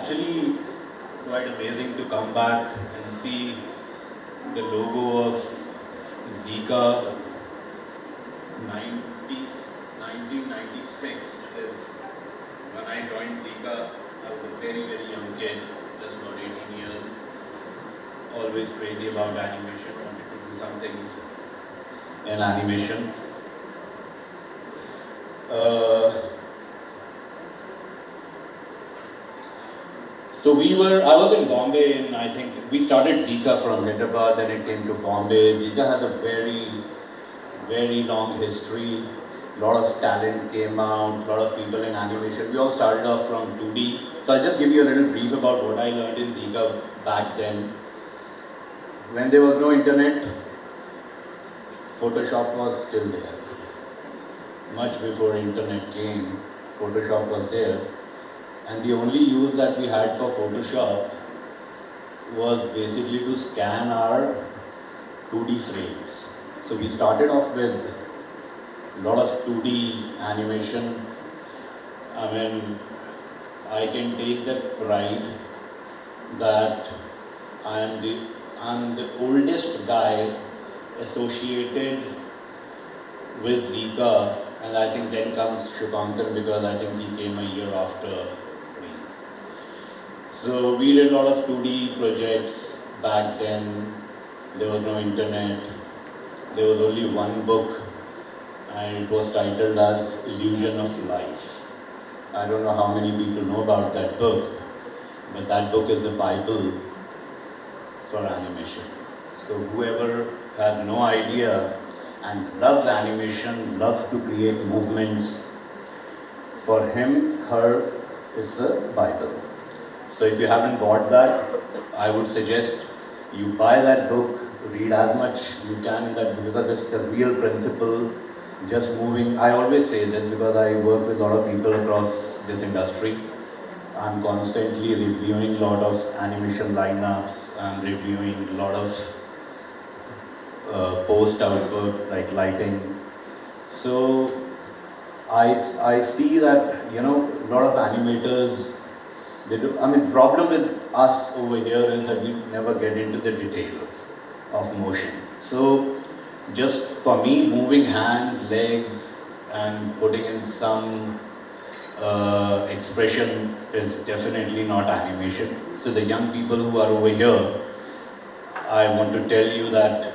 actually quite amazing to come back and see the logo of ZICA 1996 is when I joined ZICA. I was a very, very young kid, just about 18 years. Always crazy about animation, wanted to do something in animation. So I was in Bombay, and I think we started ZICA from Hyderabad, then it came to Bombay. ZICA has a very, very long history. A lot of talent came out, a lot of people in animation. We all started off from 2D. So I'll just give you a little brief about what I learned in ZICA back then. When there was no internet, Photoshop was still there. Much before internet came, Photoshop was there. And the only use that we had for Photoshop was basically to scan our 2D frames. So we started off with a lot of 2D animation. I mean, I can take that pride that I'm the oldest guy associated with ZICA, and I think then comes Shubhankar, because I think he came a year after me. So we did a lot of 2D projects back then. There was no internet. There was only one book, and it was titled as Illusion of Life. I don't know how many people know about that book, but that book is the Bible for animation. So whoever has no idea and loves animation, loves to create movements, for him, her, is a Bible. So if you haven't bought that, I would suggest you buy that book, read as much you can in that book, because it's the real principle, just moving. I always say this because I work with a lot of people across this industry. I'm constantly reviewing a lot of animation lineups. I'm reviewing a lot of post output, like lighting. So I see that, a lot of animators, the problem with us over here is that we never get into the details of motion. So just for me, moving hands, legs, and putting in some expression is definitely not animation. So the young people who are over here, I want to tell you that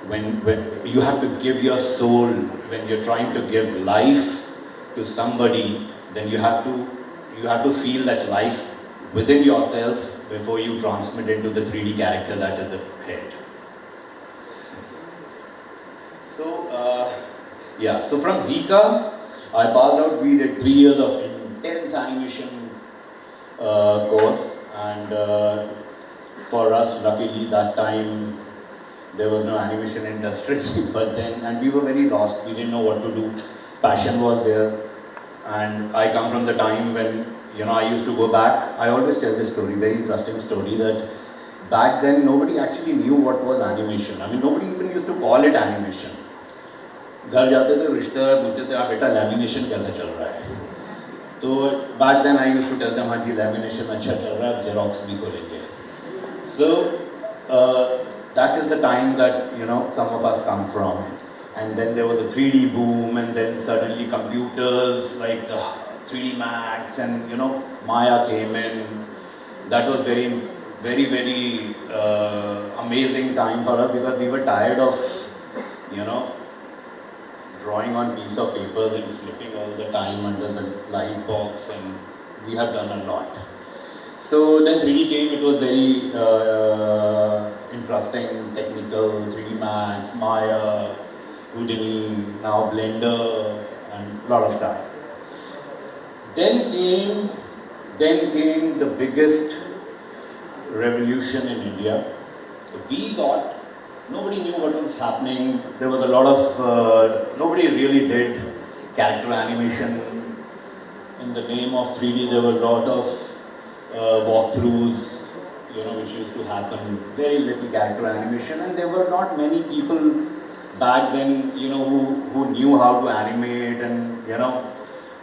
when you have to give your soul, when you're trying to give life to somebody, then you have to feel that life within yourself before you transmit into the 3D character that is the head. So so from ZICA, I passed out. We did 3 years of intense animation course, and for us, luckily that time there was no animation industry, but then, and we were very lost. We didn't know what to do. Passion was there, and I come from the time when I used to go back. I always tell this story, very interesting story, that back then nobody actually knew what was animation. I mean, nobody even used to call it animation. घर जाते थे रिश्तेदार पूछते थे बेटा lamination कैसा चल रहा है, तो back then I used to tell them हाँ जी लैमिनेशन अच्छा चल रहा है, Xerox भी खोलेंगे. So that is the time that some of us come from, and then there was a 3D boom, and then suddenly computers like the 3D Max and Maya came in. That was very, very, very amazing time for us, because we were tired of drawing on piece of papers and flipping all the time under the light box, and we have done a lot. So then 3D came. It was very interesting, technical. 3D Max, Maya, Houdini, now Blender, and a lot of stuff. Then came the biggest revolution in India. Nobody knew what was happening. There was a lot of, nobody really did character animation. In the name of 3D, there were a lot of walkthroughs, which used to happen. Very little character animation, and there were not many people back then, who knew how to animate, and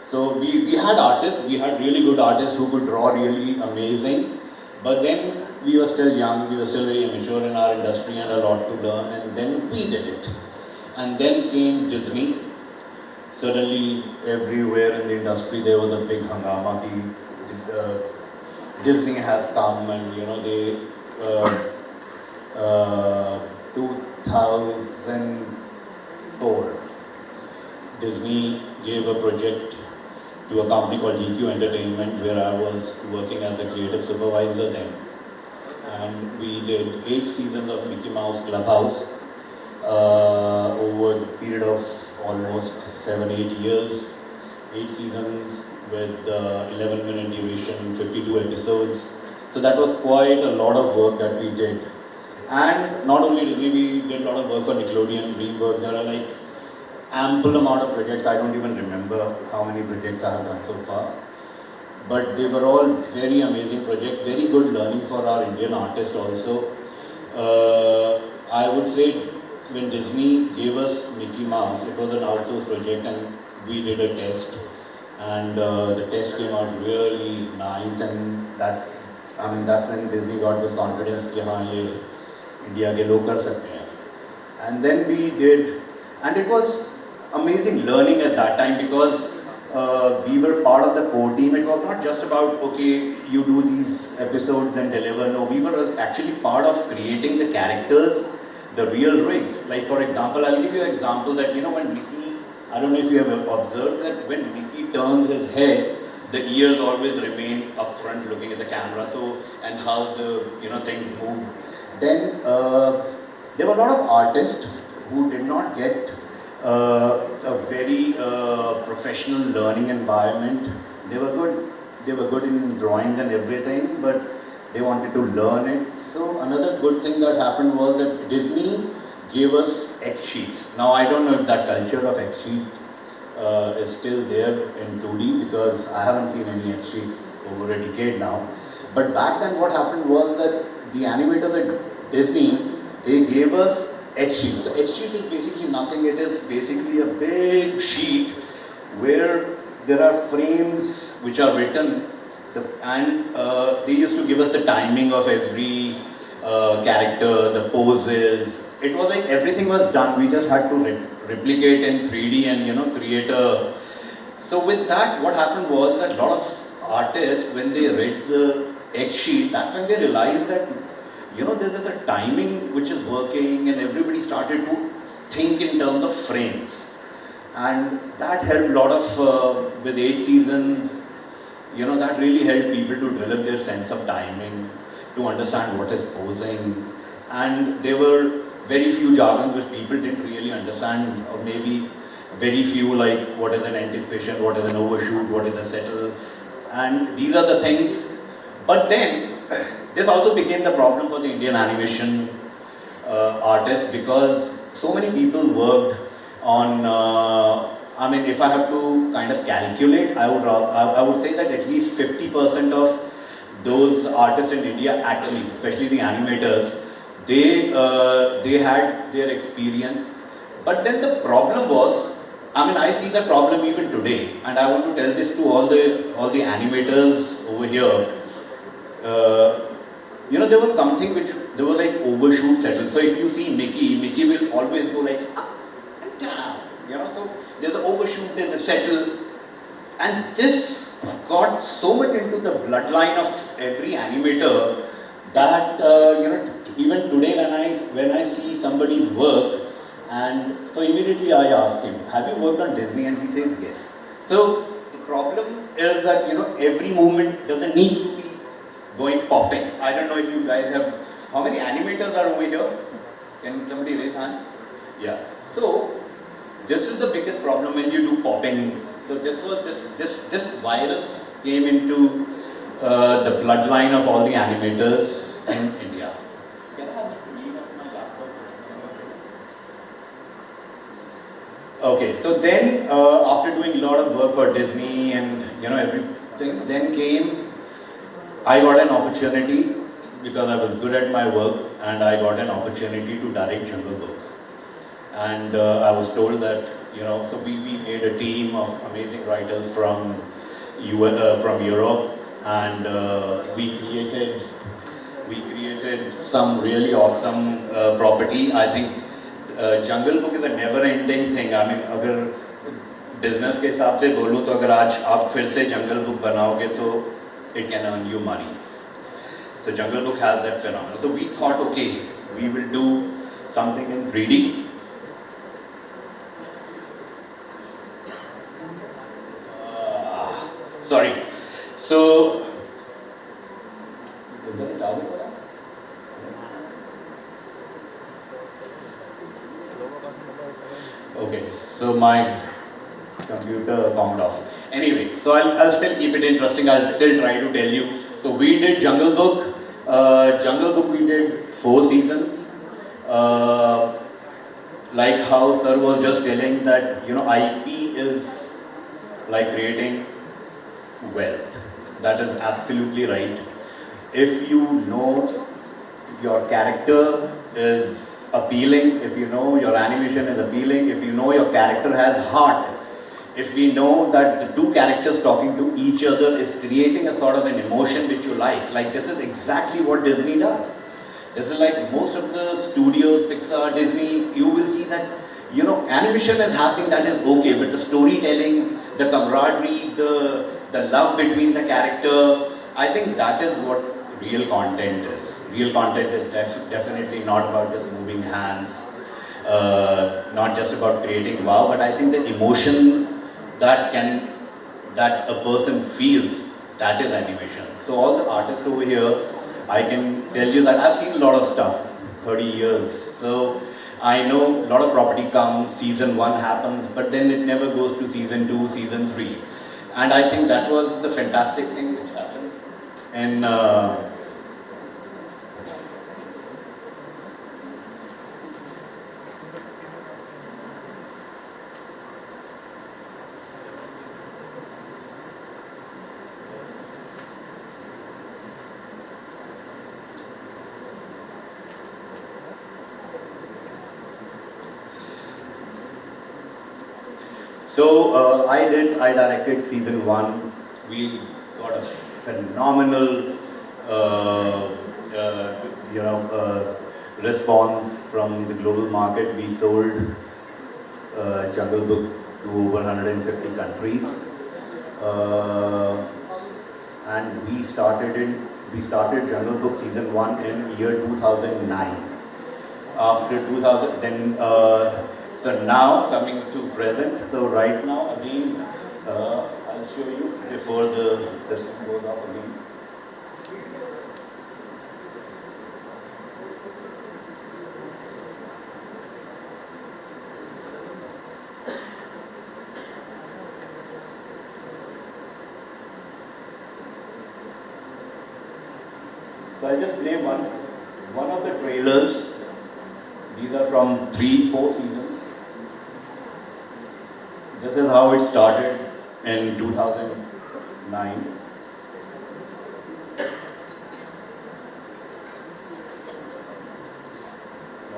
So we had artists, we had really good artists who could draw really amazing, but then we were still young, we were still very immature in our industry and a lot to learn, and then we did it. And then came Disney. Suddenly, everywhere in the industry there was a big hangama ki Disney has come, and they 2004 Disney gave a project to a company called DQ Entertainment, where I was working as the creative supervisor then. And we did 8 seasons of Mickey Mouse Clubhouse over the period of almost 7-8 years. 8 seasons with 11-minute duration, 52 episodes. So that was quite a lot of work that we did. And not only Disney, we did a lot of work for Nickelodeon, DreamWorks. There are like ample amount of projects. I don't even remember how many projects I have done so far. But they were all very amazing projects, very good learning for our Indian artists also. I would say when Disney gave us Mickey Mouse, it was an outsourced project and we did a test. And the test came out really nice, and that's when Disney got this confidence that ye India ke log kar sakte hain. And then we did, and it was amazing learning at that time because we were part of the core team. It was not just about, okay, you do these episodes and deliver. No, we were actually part of creating the characters, the real rigs. Like for example, I'll give you an example that, when Mickey, I don't know if you have observed that when Mickey turns his head, the ears always remain up front looking at the camera, so, and how the, things move. Then there were a lot of artists who did not get a very professional learning environment. They were good in drawing and everything, but they wanted to learn it. So another good thing that happened was that Disney gave us X sheets. Now I don't know if that culture of X sheet is still there in 2D, because I haven't seen any X sheets over a decade now. But back then what happened was that the animators at Disney, they gave us H sheet. So H sheet is basically nothing. It is basically a big sheet where there are frames which are written, and they used to give us the timing of every character, the poses. It was like everything was done. We just had to replicate in 3D and create a. So with that, what happened was that a lot of artists, when they read the H sheet, that's when they realized that there is a timing which is working, and everybody started to think in terms of frames. And that helped a lot of, with 8 seasons, that really helped people to develop their sense of timing, to understand what is posing. And there were very few jargons which people didn't really understand, or maybe very few, like what is an anticipation, what is an overshoot, what is a settle. And these are the things. But then, this also became the problem for the Indian animation artists, because so many people worked on, if I have to kind of calculate, I would say that at least 50% of those artists in India, actually, especially the animators, they had their experience. But then the problem was, I see the problem even today, and I want to tell this to all the animators over here. There was something which, there were like overshoot settles. So if you see Mickey will always go like up and down, so there's an overshoot, there's a settle. And this got so much into the bloodline of every animator that, even today when I see somebody's work, and so immediately I ask him, have you worked on Disney? And he says yes. So the problem is that, every movement doesn't need to be going popping. I don't know if you guys have, how many animators are over here? Can somebody raise hand? Yeah. So this is the biggest problem when you do popping. So this virus came into the bloodline of all the animators in India. Can I have the screen of my laptop? Okay, so then after doing a lot of work for Disney and everything, then I got an opportunity, because I was good at my work, and I got an opportunity to direct Jungle Book. And I was told that, So we made a team of amazing writers from Europe, and we created some really awesome property. I think Jungle Book is a never-ending thing. I mean, अगर business के हिसाब से बोलूँ तो अगर आज आप फिर से Jungle Book बनाओगे तो it can earn you money. So Jungle Book has that phenomenon. So we thought, okay, we will do something in 3D. Sorry. So, is there a charger for that? Okay, so my computer conked off. Anyway, so I'll still keep it interesting. I'll still try to tell you. So we did Jungle Book. Jungle Book we did 4 seasons. Like how sir was just telling that, IP is like creating wealth. That is absolutely right. If you know your character is appealing, if you know your animation is appealing, if you know your character has heart, if we know that the 2 characters talking to each other is creating a sort of an emotion which you like this is exactly what Disney does. This is like most of the studios, Pixar, Disney, you will see that, animation is happening, that is okay, but the storytelling, the camaraderie, the love between the character, I think that is what real content is. Real content is definitely not about just moving hands, not just about creating wow, but I think the emotion that a person feels, that is animation. So all the artists over here, I can tell you that I've seen a lot of stuff, 30 years. So I know a lot of property comes, season 1 happens, but then it never goes to season 2, season 3. And I think that was the fantastic thing which happened. And so I directed season 1. We got a phenomenal, response from the global market. We sold Jungle Book to over 150 countries, and we started Jungle Book season 1 in year 2009. After 2000, then. So now coming to present, so right now again, I'll show you before the system goes off again. So I'll just play one of the trailers. These are from 3-4 seasons. This is how it started in 2009.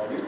Audio?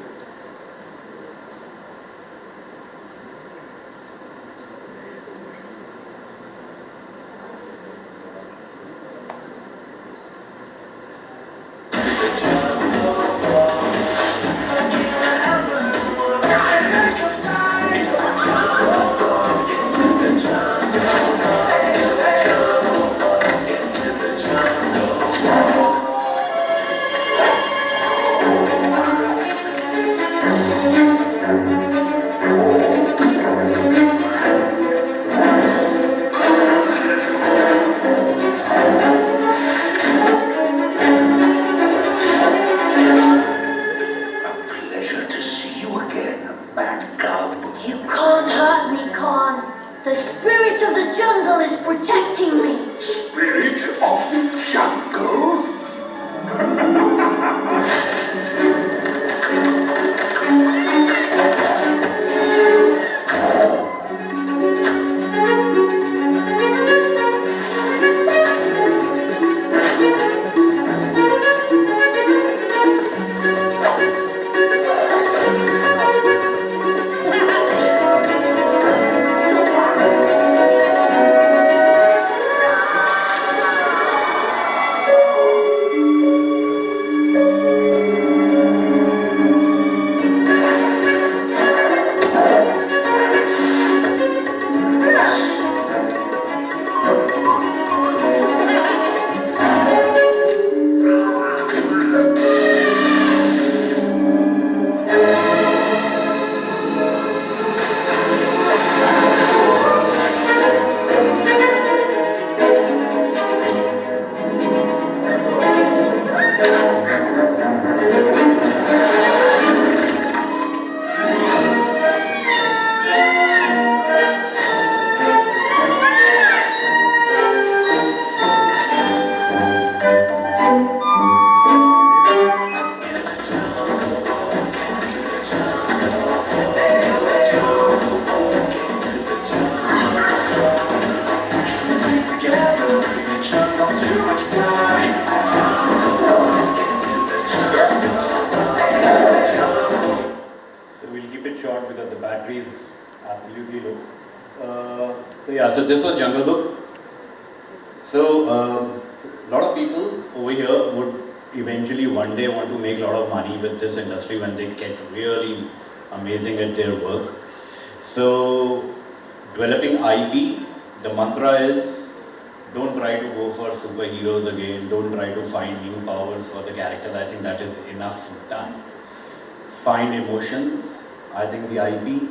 The spirit of the jungle is protecting me. Spirit of the jungle? keep it short because the battery is absolutely low. So this was Jungle Book. So a lot of people over here would eventually one day want to make a lot of money with this industry when they get really amazing at their work. So developing IP, the mantra is don't try to go for superheroes again, don't try to find new powers for the characters. I think that is enough done. Find emotions. I think the IP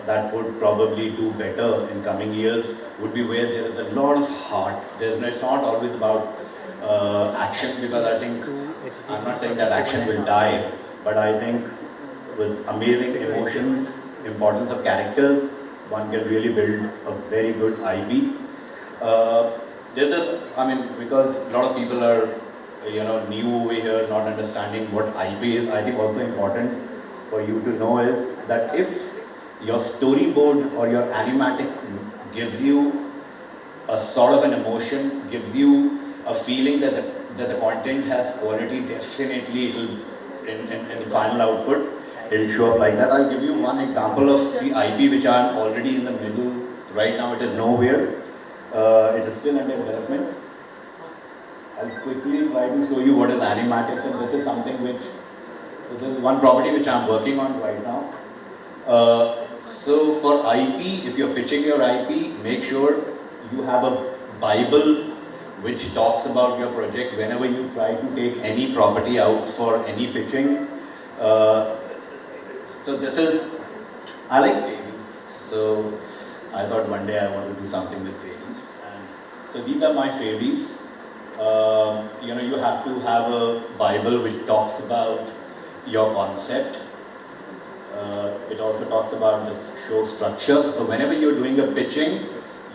that would probably do better in coming years would be where there is a lot of heart. It's not always about action, because I think, I'm not saying that action will die, but I think with amazing emotions, importance of characters, one can really build a very good IP. Because a lot of people are, new over here, not understanding what IP is. I think also important for you to know is that if your storyboard or your animatic gives you a sort of an emotion, gives you a feeling that the content has quality, definitely it'll, in the final output, it'll show up like that. I'll give you one example of the IP which I'm already in the middle. Right now it is nowhere. It is still under development. I'll quickly try to show you what is animatics, and this is something which, so this is one property which I'm working on right now. So for IP, if you're pitching your IP, make sure you have a Bible which talks about your project whenever you try to take any property out for any pitching. So this is, I like fairies, so I thought one day I want to do something with fairies. And so these are my fairies. You have to have a Bible which talks about your concept. It also talks about the show structure. So whenever you're doing a pitching,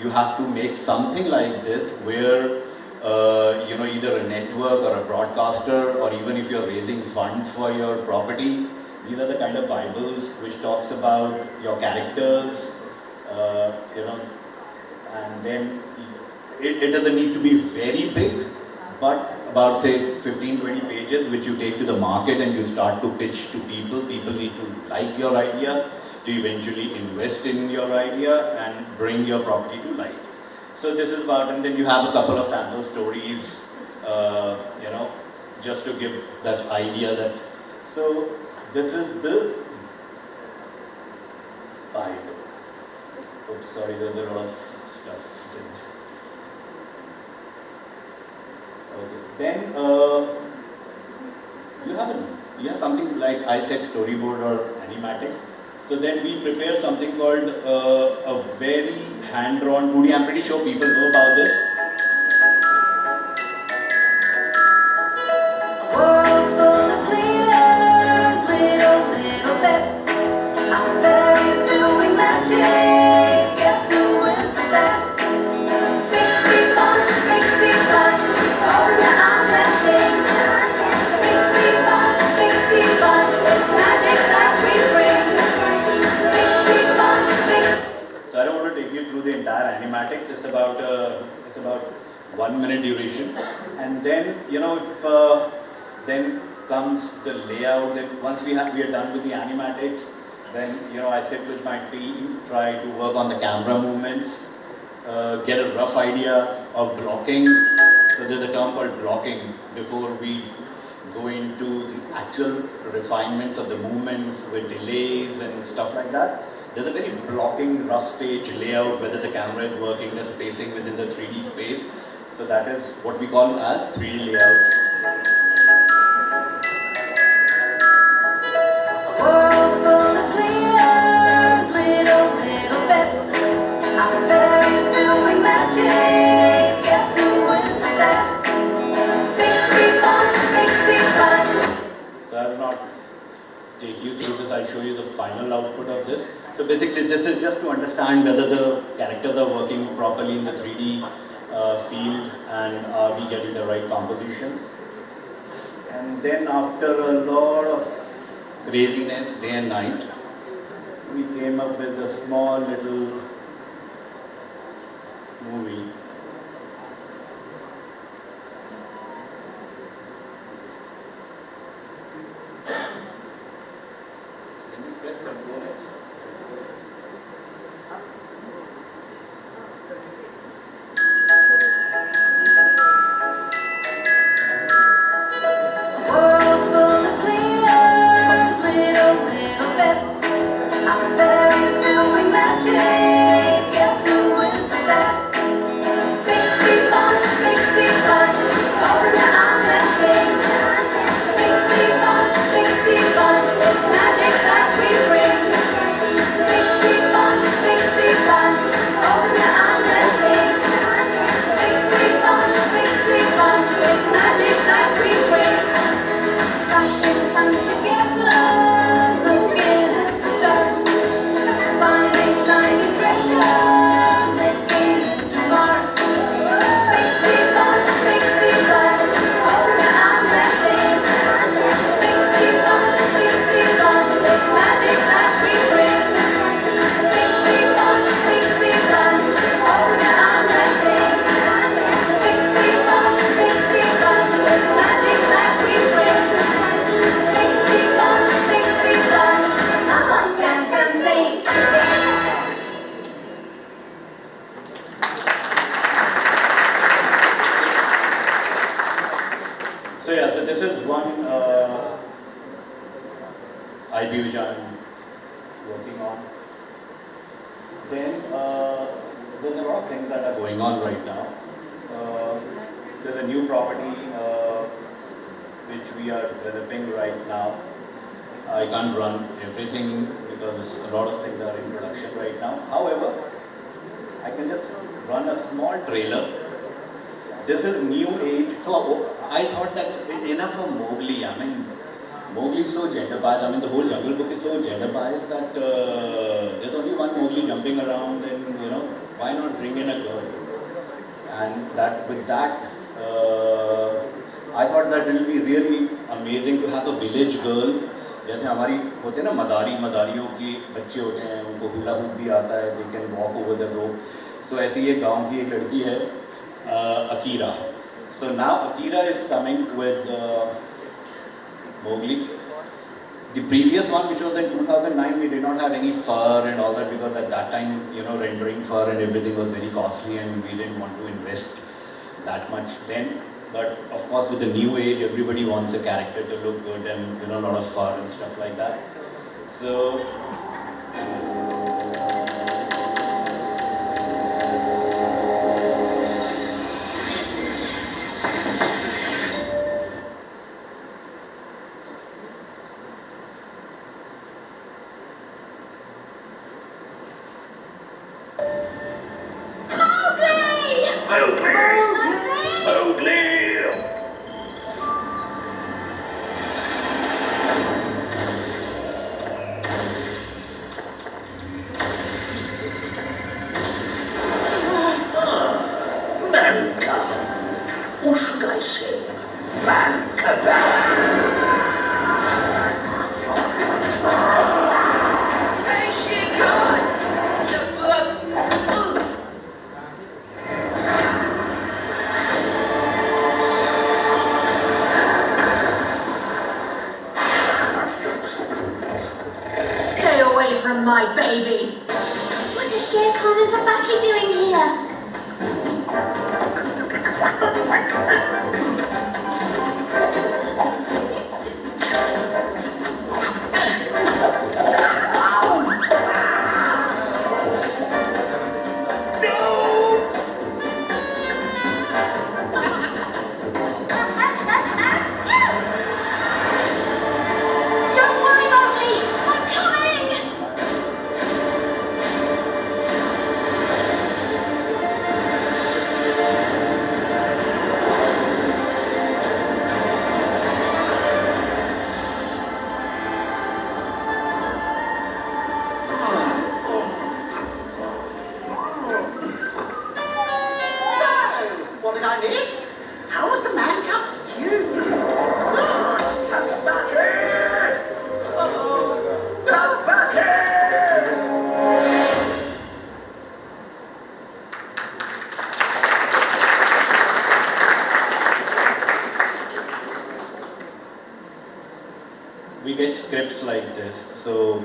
you have to make something like this where, either a network or a broadcaster, or even if you're raising funds for your property, these are the kind of Bibles which talks about your characters, and then it doesn't need to be very big, but about say 15-20 pages which you take to the market and you start to pitch to people. People need to like your idea to eventually invest in your idea and bring your property to light. So this is about, and then you have a couple of sample stories, just to give that idea that, so this is the Bible. Oops, sorry, there's a lot of stuff. Okay. Then you have something like I said, storyboard or animatics. So then we prepare something called a very hand-drawn 2D. I'm pretty sure people know about this. World full of glitters, little bits. Our fairies doing magic. Guess who is the best? Pixie Bunch, oh now I'm dancing. Pixie Bunch, it's magic that we bring. Pixie Bunch. So I don't want to take you through the entire animatics. It's about 1 minute duration, and then if then comes the layout. Then once we are done with the animatics, then I sit with my team, try to work on the camera movements, get a rough idea of blocking. So there's a term called blocking before we go into the actual refinements of the movements with delays and stuff like that. There's a very blocking rough stage layout, whether the camera is working, the spacing within the 3D space. So that is what we call as 3D layouts. World full of glitters, little bits. Our fairies doing magic. Guess who is the best? Pixie Bunch. So I will not take you through this. I'll show you the final output of this. So basically, this is just to understand whether the characters are working properly in the 3D field and are we getting the right compositions. And then after a lot of craziness, day and night, we came up with a small little movie. press control X. World full of glitters, little bits. Our fairies doing magic. Guess who is the best? Pixie Bunch, oh now I'm dancing. Pixie Bunch, it's magic that we bring. Pixie Bunch, oh now I'm dancing. Pixie Bunch, it's magic that we bring. Splashing fun together, looking at the stars, finding tiny treasures, making it to Mars. Pixie Bunch, oh now I'm dancing. Pixie Bunch, it's magic that we bring. Pixie Bunch, oh now I'm dancing. Pixie Bunch, it's magic that we bring. Pixie Bunch, come on, dance and sing. So yeah, so this is one IP which I'm working on. Then there's a lot of things that are going on right now. There's a new property which we are developing right now. I can't run everything because a lot of things are in production right now. However, I can just run a small trailer. This is new age. So I thought that enough of Mowgli. I mean, Mowgli is so gender biased. I mean, the whole Jungle Book is so gender biased that there's only one Mowgli jumping around, and why not bring in a girl? And with that, I thought that it will be really amazing to have a village girl. जैसे हमारी होते हैं ना मदारियों की बच्चे होते हैं, उनको हुला हुप भी आता है, they can walk over the rope. So ऐसी ये गांव की एक लड़की है, Akira. So now Akira is coming with Mowgli. The previous one, which was in 2009, we did not have any fur and all that because at that time, rendering fur and everything was very costly and we didn't want to invest that much then. But of course, with the new age, everybody wants a character to look good and a lot of fur and stuff like that. So. Or should I say, man-ka-bang? Stay away from my baby! What are Shere Khan and Perky doing here? Don't worry, Mowgli! I'm coming! What did I miss? How was the man-cub stew? We get scripts like this. So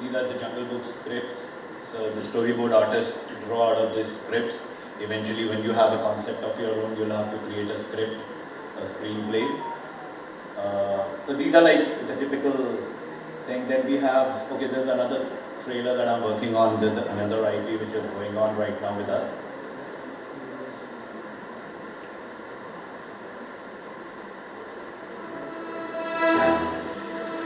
These are the Jungle Book scripts. So the storyboard artists draw out of these scripts. Eventually, when you have a concept of your own, you'll have to create a script, a screenplay. So these are like the typical thing. Then we have, okay, there's another trailer that I'm working on. There's another IP which is going on right now with us.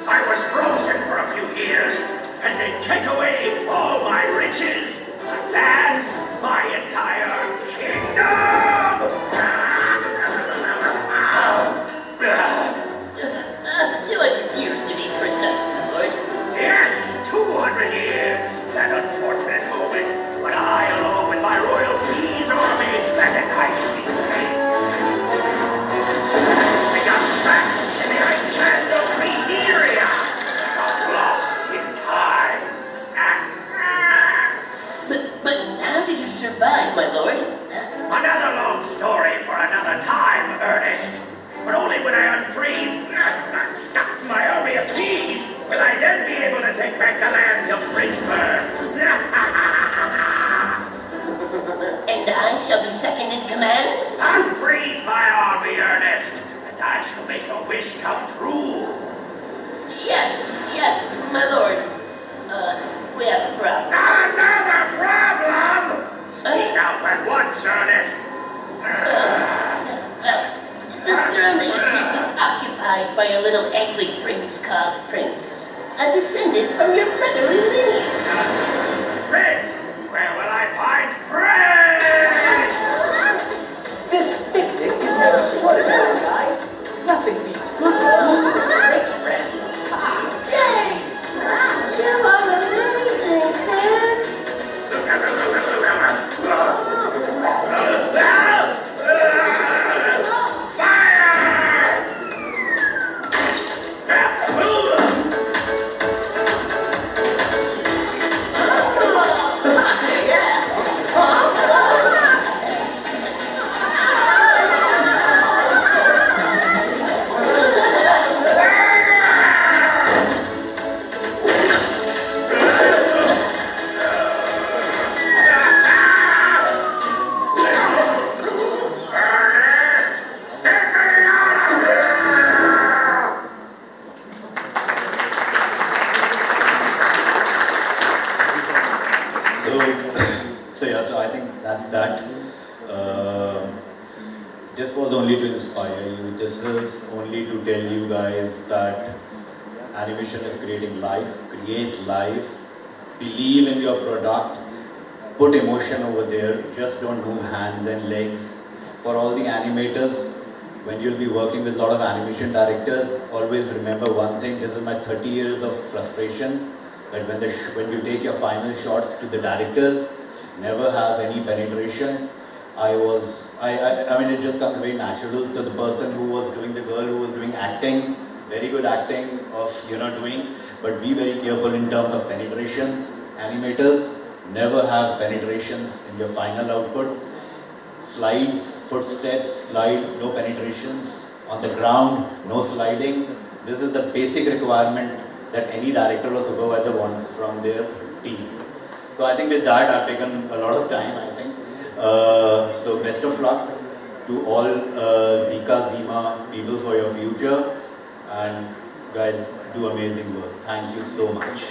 I was frozen for a few years, and they take away all my riches, my lands, my entire kingdom! 200 years to be precise, my lord. Yes, 200 years! That unfortunate moment when I, along with my royal bees army, met an icy fate. We got back in the ice land of Mysteria, got lost in time. But how did you survive, my lord? Another long story for another time, Ernest. But only when I unfreeze and stop my army of bees will I then be able to take back the lands of Fringeburg. And I shall be second in command? Unfreeze my army, Ernest, and I shall make a wish come true. Yes, my lord. We have a problem. Another problem? Speak out at once, Ernest. The throne that you seek is occupied by a little ugly prince called Prince, a descendant from your motherly lineage. Prince? Where will I find Prince? This picnic is extraordinary, guys. Nothing beats good food and great friends. Yay! You are amazing, Prince! So I think that's that. This was only to inspire you. This is only to tell you guys that animation is creating life. Create life. Believe in your product. Put emotion over there. Just don't move hands and legs. For all the animators, when you'll be working with a lot of animation directors, always remember one thing. This is my 30 years of frustration. That when you take your final shots to the directors, never have any penetration. I mean, it just comes very natural. So the person who was doing, the girl who was doing acting, very good acting of, doing, but be very careful in terms of penetrations. Animators, never have penetrations in your final output. Slides, footsteps, slides, no penetrations. On the ground, no sliding. This is the basic requirement that any director or supervisor wants from their team. So I think with that, I've taken a lot of time, I think. So best of luck to all ZICA, ZIMA people for your future. And guys, do amazing work. Thank you so much.